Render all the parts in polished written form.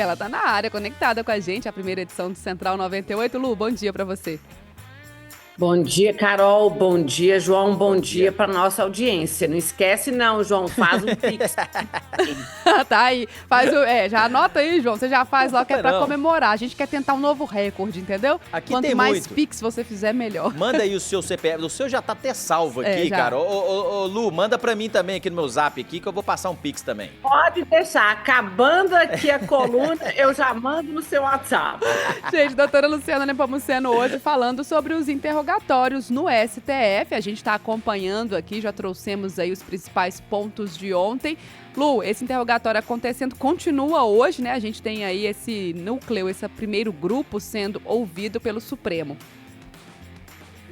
ela tá na área, conectada com a gente, a primeira edição do Central 98. Lu, bom dia pra você. Bom dia, Carol. Bom dia, João. Bom dia dia. para nossa audiência. Não esquece não, João. Faz um pix. Tá aí, já anota aí, João, você já faz lá que é pra Não. comemorar. A gente quer tentar um novo recorde, entendeu? Aqui Quanto tem mais muito. Pix você fizer, melhor. Manda aí o seu CPF. O seu já tá até salvo aqui, já. cara. Ô, Lu, manda pra mim também aqui no meu zap aqui, que eu vou passar um Pix também. Pode deixar. Acabando aqui a coluna, eu já mando no seu WhatsApp. Gente, doutora Luciana Nepomuceno hoje falando sobre os interrogatórios no STF. A gente está acompanhando aqui, já trouxemos aí os principais pontos de ontem. Lu, esse interrogatório acontecendo continua hoje, né? A gente tem aí esse núcleo, esse primeiro grupo sendo ouvido pelo Supremo.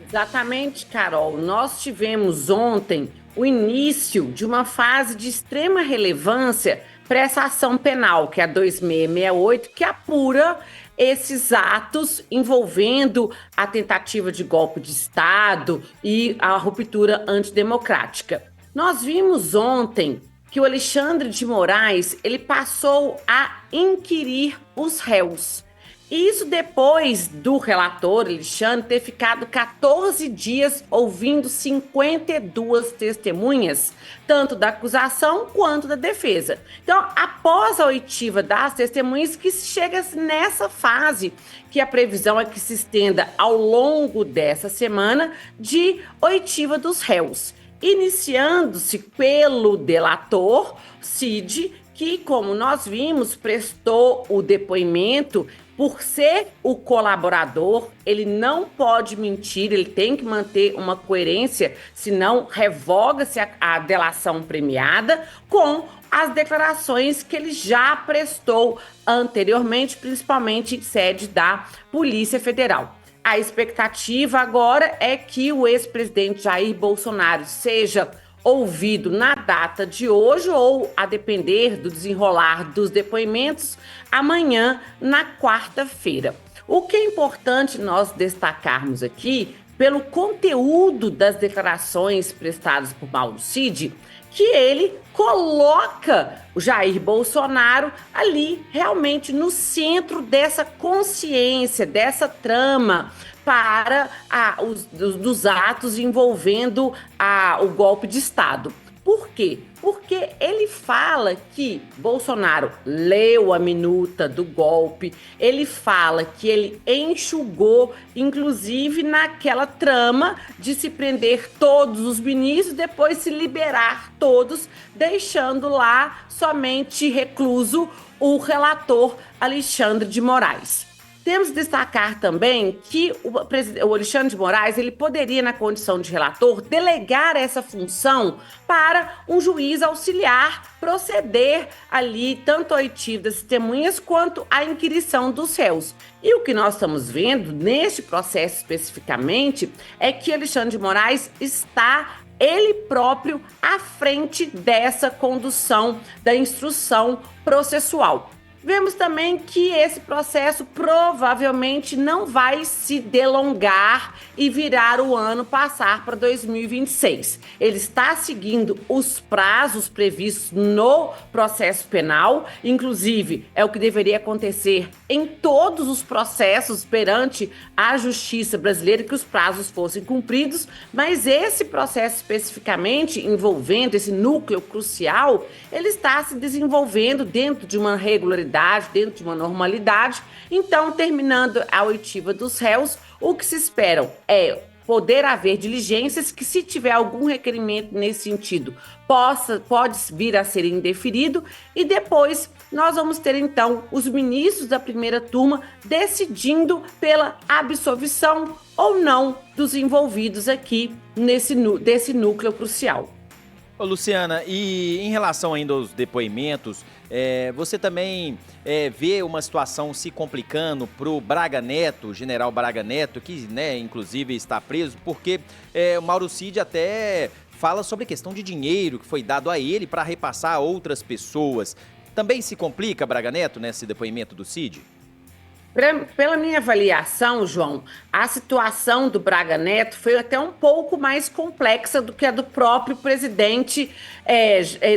Exatamente, Carol. Nós tivemos ontem o início de uma fase de extrema relevância para essa ação penal, que é a 2668, que apura esses atos envolvendo a tentativa de golpe de Estado e a ruptura antidemocrática. Nós vimos ontem que o Alexandre de Moraes ele passou a inquirir os réus. Isso depois do relator Alexandre ter ficado 14 dias ouvindo 52 testemunhas, tanto da acusação quanto da defesa. Então, após a oitiva das testemunhas, que chega nessa fase, que a previsão é que se estenda ao longo dessa semana, de oitiva dos réus. Iniciando-se pelo delator, Cid, que, como nós vimos, prestou o depoimento. Por ser o colaborador, ele não pode mentir, ele tem que manter uma coerência, senão revoga-se a delação premiada com as declarações que ele já prestou anteriormente, principalmente em sede da Polícia Federal. A expectativa agora é que o ex-presidente Jair Bolsonaro seja ouvido na data de hoje ou, a depender do desenrolar dos depoimentos, amanhã, na quarta-feira. O que é importante nós destacarmos aqui, pelo conteúdo das declarações prestadas por Mauro Cid, que ele coloca o Jair Bolsonaro ali realmente no centro dessa consciência, dessa trama para dos atos envolvendo o golpe de Estado. Por quê? Porque ele fala que Bolsonaro leu a minuta do golpe, ele fala que ele enxugou, inclusive naquela trama de se prender todos os ministros, depois se liberar todos, deixando lá somente recluso o relator Alexandre de Moraes. Temos que destacar também que o Alexandre de Moraes ele poderia, na condição de relator, delegar essa função para um juiz auxiliar proceder ali tanto a oitiva das testemunhas quanto a inquirição dos réus. E o que nós estamos vendo neste processo especificamente é que Alexandre de Moraes está ele próprio à frente dessa condução da instrução processual. Vemos também que esse processo provavelmente não vai se delongar e virar o ano, passar para 2026. Ele está seguindo os prazos previstos no processo penal, inclusive é o que deveria acontecer em todos os processos perante a justiça brasileira, que os prazos fossem cumpridos, mas esse processo especificamente envolvendo esse núcleo crucial, ele está se desenvolvendo dentro de uma regularidade, dentro de uma normalidade. Então, terminando a oitiva dos réus, o que se esperam é poder haver diligências que, se tiver algum requerimento nesse sentido, pode vir a ser indeferido, e depois nós vamos ter então os ministros da primeira turma decidindo pela absolvição ou não dos envolvidos aqui desse núcleo crucial. Ô, Luciana, e em relação ainda aos depoimentos, você também vê uma situação se complicando para o Braga Neto, o general Braga Neto, que inclusive está preso, porque o Mauro Cid até fala sobre questão de dinheiro que foi dado a ele para repassar a outras pessoas. Também se complica Braga Neto nesse depoimento do Cid? Pela minha avaliação, João, a situação do Braga Neto foi até um pouco mais complexa do que a do próprio presidente,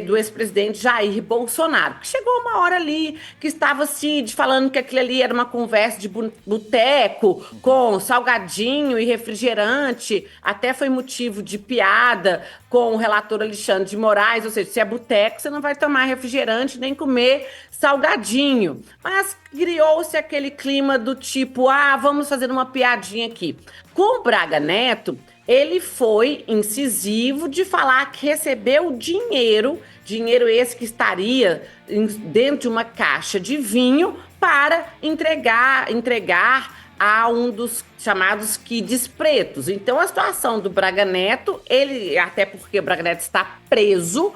do ex-presidente Jair Bolsonaro. Que chegou uma hora ali que estava Cid falando que aquilo ali era uma conversa de boteco, com salgadinho e refrigerante, até foi motivo de piada com o relator Alexandre de Moraes, ou seja, se é boteco, você não vai tomar refrigerante nem comer salgadinho. Mas criou-se aquele clima do tipo, vamos fazer uma piadinha aqui. Com o Braga Neto, ele foi incisivo de falar que recebeu dinheiro esse que estaria dentro de uma caixa de vinho para entregar a um dos chamados quids pretos. Então, a situação do Braga Neto, até porque o Braga Neto está preso,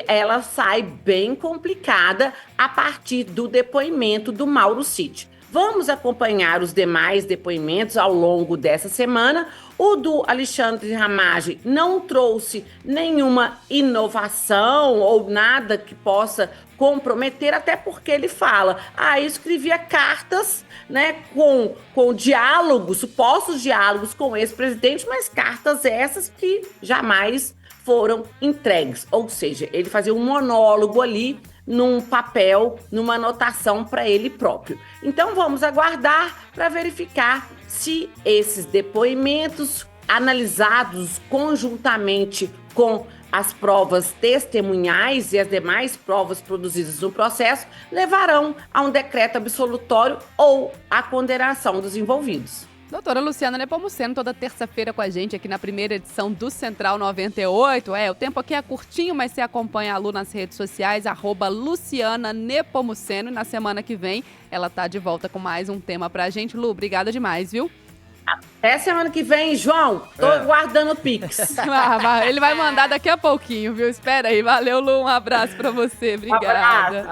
ela sai bem complicada a partir do depoimento do Mauro Cid. Vamos acompanhar os demais depoimentos ao longo dessa semana. O do Alexandre Ramagem não trouxe nenhuma inovação ou nada que possa comprometer, até porque ele fala, eu escrevia cartas, né, com diálogos, supostos diálogos com o ex-presidente, mas cartas essas que jamais foram entregues. Ou seja, ele fazia um monólogo ali num papel, numa anotação para ele próprio. Então vamos aguardar para verificar se esses depoimentos analisados conjuntamente com as provas testemunhais e as demais provas produzidas no processo levarão a um decreto absolutório ou a condenação dos envolvidos. Doutora Luciana Nepomuceno, toda terça-feira com a gente aqui na primeira edição do Central 98. O tempo aqui é curtinho, mas você acompanha a Lu nas redes sociais, @Luciana Nepomuceno. E na semana que vem ela tá de volta com mais um tema pra gente. Lu, obrigada demais, viu? Até semana que vem, João. Tô guardando o Pix. Ele vai mandar daqui a pouquinho, viu? Espera aí. Valeu, Lu. Um abraço pra você. Obrigada. Um abraço.